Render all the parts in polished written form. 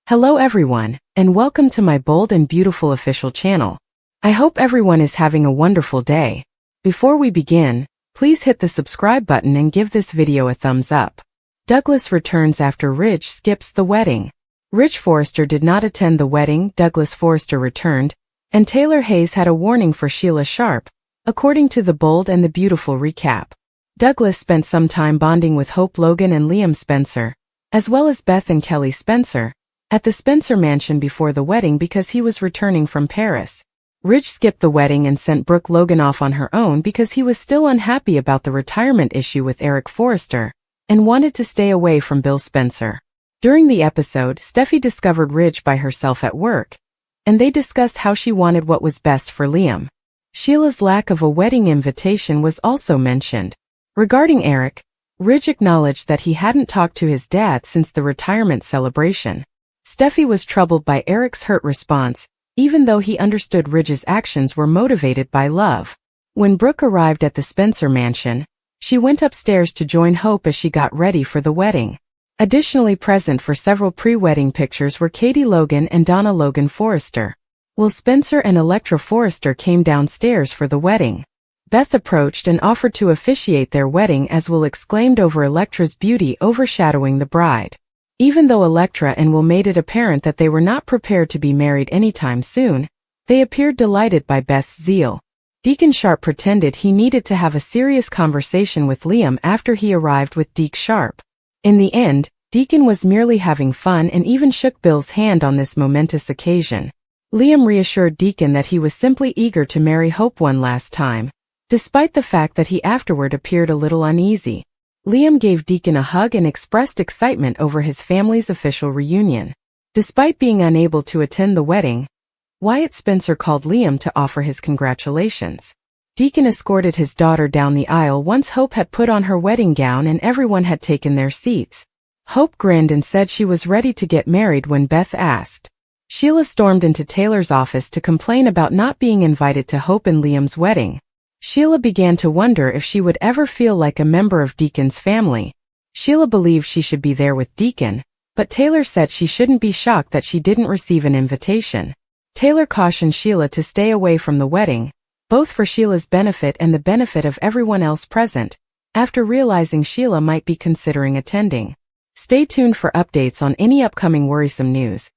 Hello everyone, and welcome to my bold and beautiful official channel. I hope everyone is having a wonderful day. Before we begin, please hit the subscribe button and give this video a thumbs up. Douglas returns after Ridge skips the wedding. Ridge Forrester did not attend the wedding. Douglas Forrester returned, and Taylor Hayes had a warning for Sheila Sharp, according to the Bold and the Beautiful recap. Douglas spent some time bonding with Hope Logan and Liam Spencer, as well as Beth and Kelly Spencer, at the Spencer mansion before the wedding because he was returning from Paris. Ridge skipped the wedding and sent Brooke Logan off on her own because he was still unhappy about the retirement issue with Eric Forrester and wanted to stay away from Bill Spencer. During the episode, Steffi discovered Ridge by herself at work, and they discussed how she wanted what was best for Liam. Sheila's lack of a wedding invitation was also mentioned. Regarding Eric, Ridge acknowledged that he hadn't talked to his dad since the retirement celebration. Steffi was troubled by Eric's hurt response, even though he understood Ridge's actions were motivated by love. When Brooke arrived at the Spencer mansion, she went upstairs to join Hope as she got ready for the wedding. Additionally present for several pre-wedding pictures were Katie Logan and Donna Logan Forrester. Will Spencer and Electra Forrester came downstairs for the wedding. Beth approached and offered to officiate their wedding as Will exclaimed over Electra's beauty overshadowing the bride. Even though Electra and Will made it apparent that they were not prepared to be married anytime soon, they appeared delighted by Beth's zeal. Deacon Sharp pretended he needed to have a serious conversation with Liam after he arrived with Deke Sharp. In the end, Deacon was merely having fun and even shook Bill's hand on this momentous occasion. Liam reassured Deacon that he was simply eager to marry Hope one last time, despite the fact that he afterward appeared a little uneasy. Liam gave Deacon a hug and expressed excitement over his family's official reunion. Despite being unable to attend the wedding, Wyatt Spencer called Liam to offer his congratulations. Deacon escorted his daughter down the aisle once Hope had put on her wedding gown and everyone had taken their seats. Hope grinned and said she was ready to get married when Beth asked. Sheila stormed into Taylor's office to complain about not being invited to Hope and Liam's wedding. Sheila began to wonder if she would ever feel like a member of Deacon's family. Sheila believed she should be there with Deacon, but Taylor said she shouldn't be shocked that she didn't receive an invitation. Taylor cautioned Sheila to stay away from the wedding, both for Sheila's benefit and the benefit of everyone else present, after realizing Sheila might be considering attending. Stay tuned for updates on any upcoming worrisome news,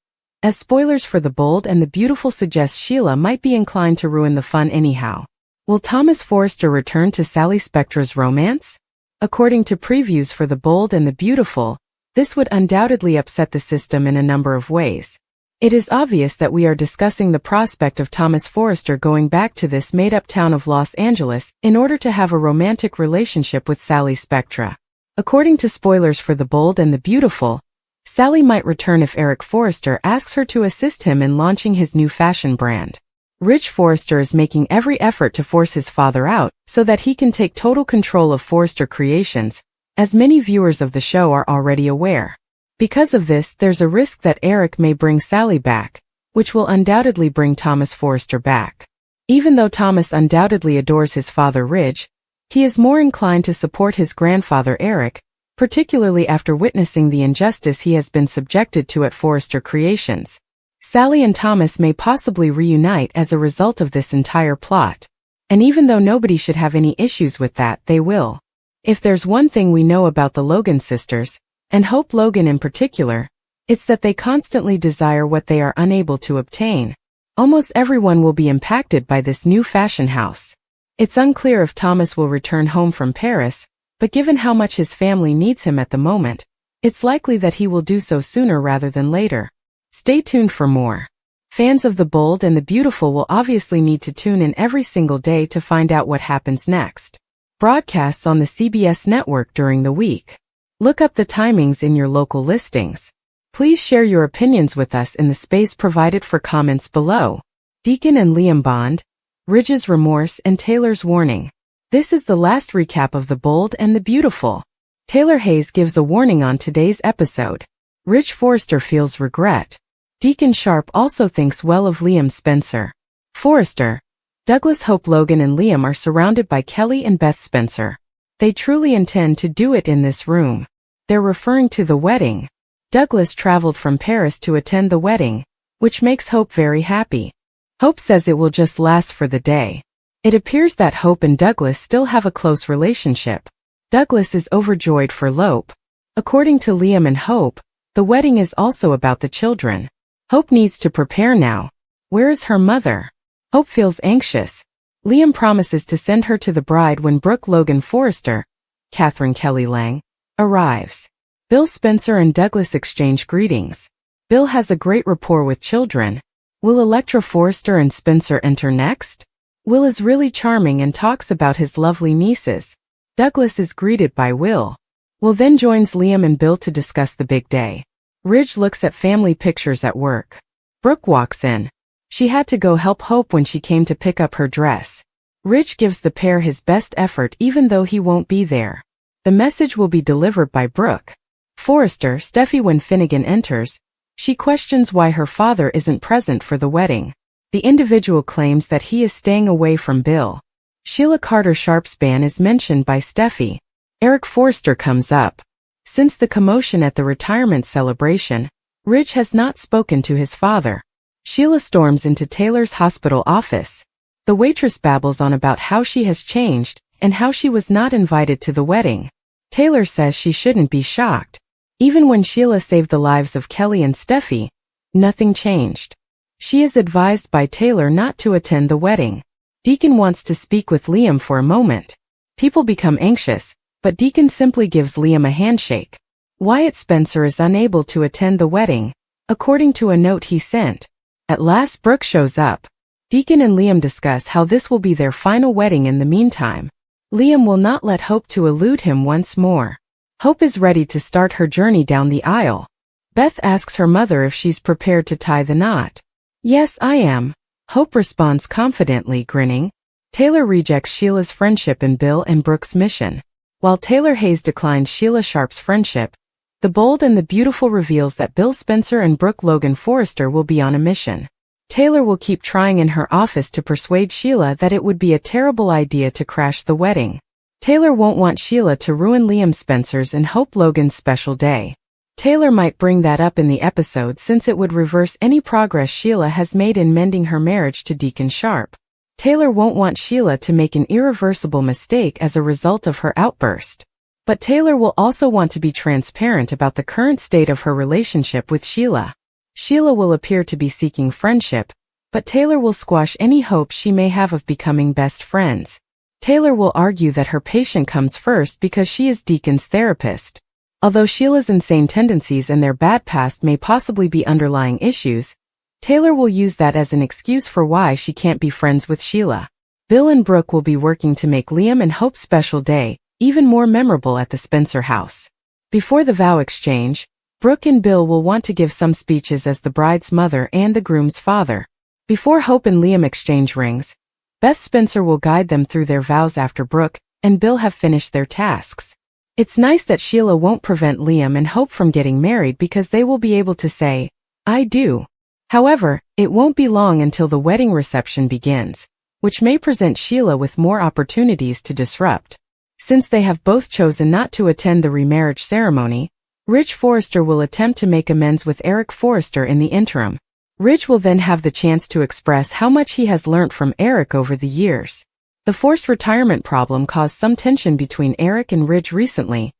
as spoilers for The Bold and the Beautiful suggest Sheila might be inclined to ruin the fun anyhow. Will Thomas Forrester return to Sally Spectra's romance? According to previews for The Bold and the Beautiful, this would undoubtedly upset the system in a number of ways. It is obvious that we are discussing the prospect of Thomas Forrester going back to this made-up town of Los Angeles in order to have a romantic relationship with Sally Spectra. According to spoilers for The Bold and the Beautiful, Sally might return if Eric Forrester asks her to assist him in launching his new fashion brand. Ridge Forrester is making every effort to force his father out so that he can take total control of Forrester Creations, as many viewers of the show are already aware. Because of this, there's a risk that Eric may bring Sally back, which will undoubtedly bring Thomas Forrester back. Even though Thomas undoubtedly adores his father Ridge, he is more inclined to support his grandfather Eric, particularly after witnessing the injustice he has been subjected to at Forrester Creations. Sally and Thomas may possibly reunite as a result of this entire plot. And even though nobody should have any issues with that, they will. If there's one thing we know about the Logan sisters, and Hope Logan in particular, it's that they constantly desire what they are unable to obtain. Almost everyone will be impacted by this new fashion house. It's unclear if Thomas will return home from Paris, but given how much his family needs him at the moment, it's likely that he will do so sooner rather than later. Stay tuned for more. Fans of The Bold and the Beautiful will obviously need to tune in every single day to find out what happens next. Broadcasts on the CBS network during the week. Look up the timings in your local listings. Please share your opinions with us in the space provided for comments below. Deacon and Liam bond, Ridge's remorse and Taylor's warning. This is the last recap of The Bold and the Beautiful. Taylor Hayes gives a warning on today's episode. Ridge Forrester feels regret. Deacon Sharp also thinks well of Liam Spencer. Forrester, Douglas, Hope Logan and Liam are surrounded by Kelly and Beth Spencer. They truly intend to do it in this room. They're referring to the wedding. Douglas traveled from Paris to attend the wedding, which makes Hope very happy. Hope says it will just last for the day. It appears that Hope and Douglas still have a close relationship. Douglas is overjoyed for Lope. According to Liam and Hope, the wedding is also about the children. Hope needs to prepare now. Where is her mother? Hope feels anxious. Liam promises to send her to the bride when Brooke Logan Forrester, Catherine Kelly Lang, arrives. Bill Spencer and Douglas exchange greetings. Bill has a great rapport with children. Will Electra Forrester and Spencer enter next? Will is really charming and talks about his lovely nieces. Douglas is greeted by Will. Will then joins Liam and Bill to discuss the big day. Ridge looks at family pictures at work. Brooke walks in. She had to go help Hope when she came to pick up her dress. Ridge gives the pair his best effort even though he won't be there. The message will be delivered by Brooke. Forrester, Steffi. When Finnegan enters, she questions why her father isn't present for the wedding. The individual claims that he is staying away from Bill. Sheila Carter Sharp's ban is mentioned by Steffi. Eric Forrester comes up. Since the commotion at the retirement celebration, Ridge has not spoken to his father. Sheila storms into Taylor's hospital office. The waitress babbles on about how she has changed and how she was not invited to the wedding. Taylor says she shouldn't be shocked. Even when Sheila saved the lives of Kelly and Steffi, nothing changed. She is advised by Taylor not to attend the wedding. Deacon wants to speak with Liam for a moment. People become anxious, but Deacon simply gives Liam a handshake. Wyatt Spencer is unable to attend the wedding, according to a note he sent. At last Brooke shows up. Deacon and Liam discuss how this will be their final wedding. In the meantime, Liam will not let Hope to elude him once more. Hope is ready to start her journey down the aisle. Beth asks her mother if she's prepared to tie the knot. Yes, I am. Hope responds confidently, grinning. Taylor rejects Sheila's friendship in Bill and Brooke's mission. While Taylor Hayes declines Sheila Sharp's friendship, The Bold and the Beautiful reveals that Bill Spencer and Brooke Logan Forrester will be on a mission. Taylor will keep trying in her office to persuade Sheila that it would be a terrible idea to crash the wedding. Taylor won't want Sheila to ruin Liam Spencer's and Hope Logan's special day. Taylor might bring that up in the episode since it would reverse any progress Sheila has made in mending her marriage to Deacon Sharp. Taylor won't want Sheila to make an irreversible mistake as a result of her outburst. But Taylor will also want to be transparent about the current state of her relationship with Sheila. Sheila will appear to be seeking friendship, but Taylor will squash any hope she may have of becoming best friends. Taylor will argue that her patient comes first because she is Deacon's therapist. Although Sheila's insane tendencies and their bad past may possibly be underlying issues, Taylor will use that as an excuse for why she can't be friends with Sheila. Bill and Brooke will be working to make Liam and Hope's special day even more memorable at the Spencer house. Before the vow exchange, Brooke and Bill will want to give some speeches as the bride's mother and the groom's father. Before Hope and Liam exchange rings, Beth Spencer will guide them through their vows after Brooke and Bill have finished their tasks. It's nice that Sheila won't prevent Liam and Hope from getting married because they will be able to say, "I do." However, it won't be long until the wedding reception begins, which may present Sheila with more opportunities to disrupt. Since they have both chosen not to attend the remarriage ceremony, Ridge Forrester will attempt to make amends with Eric Forrester in the interim. Ridge will then have the chance to express how much he has learnt from Eric over the years. The forced retirement problem caused some tension between Eric and Ridge recently,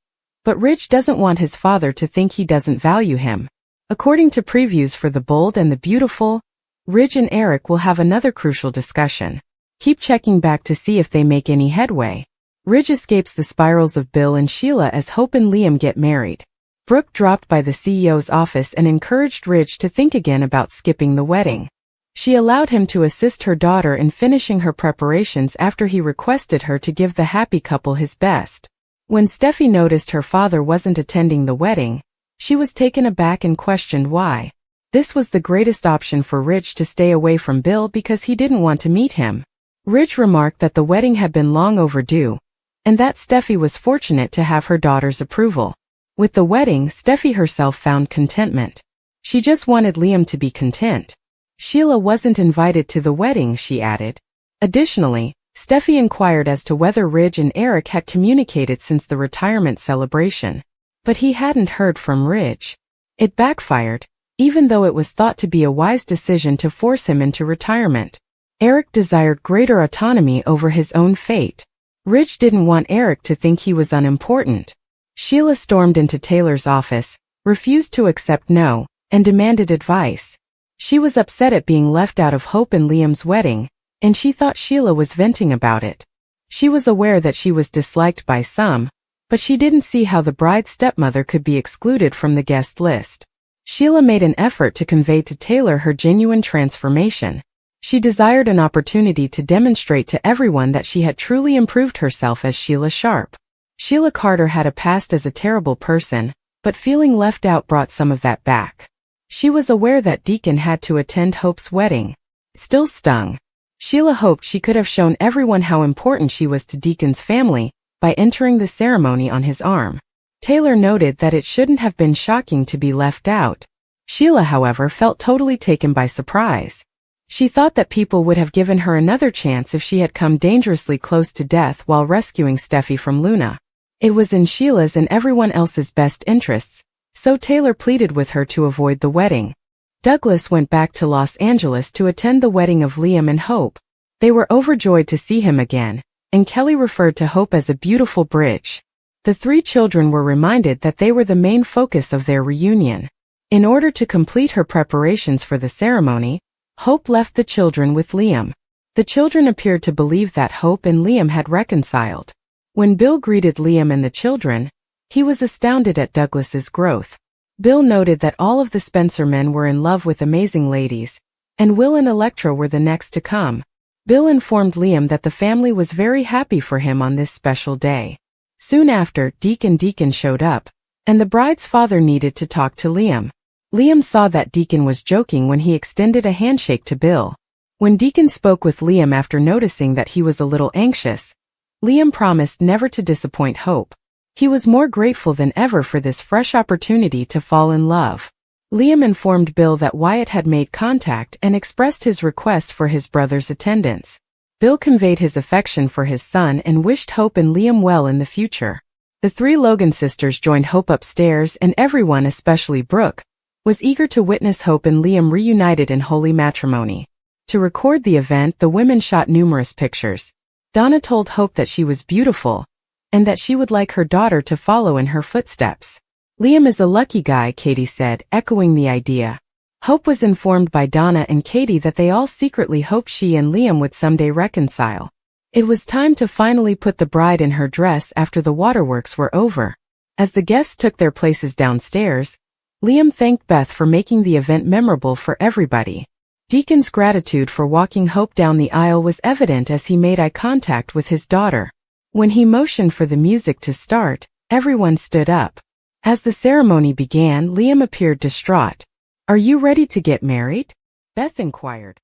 but Ridge doesn't want his father to think he doesn't value him. According to previews for The Bold and the Beautiful, Ridge and Eric will have another crucial discussion. Keep checking back to see if they make any headway. Ridge escapes the spirals of Bill and Sheila as Hope and Liam get married. Brooke dropped by the CEO's office and encouraged Ridge to think again about skipping the wedding. She allowed him to assist her daughter in finishing her preparations after he requested her to give the happy couple his best. When Steffi noticed her father wasn't attending the wedding, she was taken aback and questioned why. This was the greatest option for Ridge to stay away from Bill because he didn't want to meet him. Ridge remarked that the wedding had been long overdue, and that Steffi was fortunate to have her daughter's approval. With the wedding, Steffi herself found contentment. She just wanted Liam to be content. Sheila wasn't invited to the wedding, she added. Additionally, Steffi inquired as to whether Ridge and Eric had communicated since the retirement celebration. But he hadn't heard from Ridge. It backfired, even though it was thought to be a wise decision to force him into retirement. Eric desired greater autonomy over his own fate. Ridge didn't want Eric to think he was unimportant. Sheila stormed into Taylor's office, refused to accept no, and demanded advice. She was upset at being left out of Hope and Liam's wedding, and she thought Sheila was venting about it. She was aware that she was disliked by some, but she didn't see how the bride's stepmother could be excluded from the guest list. Sheila made an effort to convey to Taylor her genuine transformation. She desired an opportunity to demonstrate to everyone that she had truly improved herself as Sheila Sharp. Sheila Carter had a past as a terrible person, but feeling left out brought some of that back. She was aware that Deacon had to attend Hope's wedding. Still stung. Sheila hoped she could have shown everyone how important she was to Deacon's family by entering the ceremony on his arm. Taylor noted that it shouldn't have been shocking to be left out. Sheila, however, felt totally taken by surprise. She thought that people would have given her another chance if she had come dangerously close to death while rescuing Steffi from Luna. It was in Sheila's and everyone else's best interests, so Taylor pleaded with her to avoid the wedding. Douglas went back to Los Angeles to attend the wedding of Liam and Hope. They were overjoyed to see him again, and Kelly referred to Hope as a beautiful bridge. The three children were reminded that they were the main focus of their reunion. In order to complete her preparations for the ceremony, Hope left the children with Liam. The children appeared to believe that Hope and Liam had reconciled. When Bill greeted Liam and the children, he was astounded at Douglas's growth. Bill noted that all of the Spencer men were in love with amazing ladies, and Will and Electra were the next to come. Bill informed Liam that the family was very happy for him on this special day. Soon after, Deacon showed up, and the bride's father needed to talk to Liam. Liam saw that Deacon was joking when he extended a handshake to Bill. When Deacon spoke with Liam after noticing that he was a little anxious, Liam promised never to disappoint Hope. He was more grateful than ever for this fresh opportunity to fall in love. Liam informed Bill that Wyatt had made contact and expressed his request for his brother's attendance. Bill conveyed his affection for his son and wished Hope and Liam well in the future. The three Logan sisters joined Hope upstairs, and everyone, especially Brooke, was eager to witness Hope and Liam reunited in holy matrimony. To record the event, the women shot numerous pictures. Donna told Hope that she was beautiful, and that she would like her daughter to follow in her footsteps. Liam is a lucky guy, Katie said, echoing the idea. Hope was informed by Donna and Katie that they all secretly hoped she and Liam would someday reconcile. It was time to finally put the bride in her dress after the waterworks were over. As the guests took their places downstairs, Liam thanked Beth for making the event memorable for everybody. Deacon's gratitude for walking Hope down the aisle was evident as he made eye contact with his daughter. When he motioned for the music to start, everyone stood up. As the ceremony began, Liam appeared distraught. "Are you ready to get married?" Beth inquired.